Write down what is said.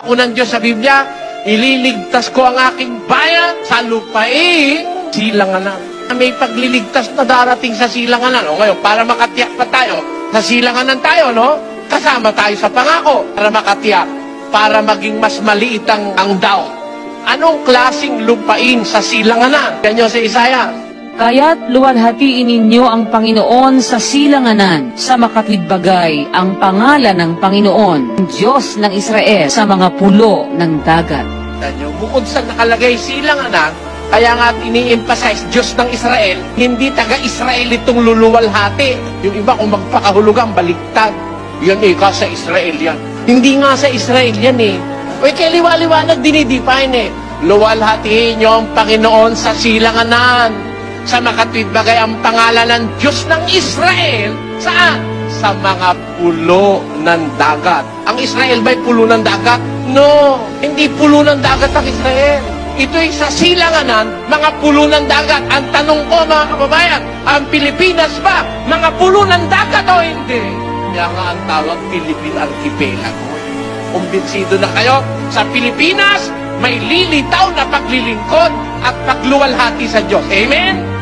pangako ng Diyos sa Biblia, ililigtas ko ang aking bayan sa lupain silanganan. May pagliligtas na darating sa silanganan. O ngayon, para makatiyak pa tayo, sa silanganan tayo, no? Kasama tayo sa pangako para makatiyak, para maging mas maliit ang daw. Anong klaseng lupain sa silanganan? Ganyan sa Isaiah. Kaya't luwalhatiin ninyo ang Panginoon sa silanganan, sa makatwid bagay ang pangalan ng Panginoon, Diyos ng Israel, sa mga pulo ng dagat. Bukod sa nakalagay silanganan, kaya nga ini-emphasize Diyos ng Israel, hindi taga-Israel itong luluwalhati. Yung iba kung magpakahulugan, baliktad. Yan sa Israel yan. Hindi nga sa Israel yan eh. Kaya liwa-liwanag dinidefine eh. Luwalhatiin niyo ang Panginoon sa silanganan. Sa makatwid bagay ang pangalan ng Diyos ng Israel. Saan? Sa mga pulo ng dagat. Ang Israel ba'y pulo ng dagat? No, hindi pulo ng dagat ang Israel. Ito'y sa silanganan, mga pulo ng dagat. Ang tanong ko mga kababayan, ang Pilipinas ba, mga pulo ng dagat o hindi? Kaya nga ang tawag Philippine Archipelago. Kumbinsido na kayo, sa Pilipinas, may lilitaw na paglilingkod at pagluwalhati sa Diyos. Amen?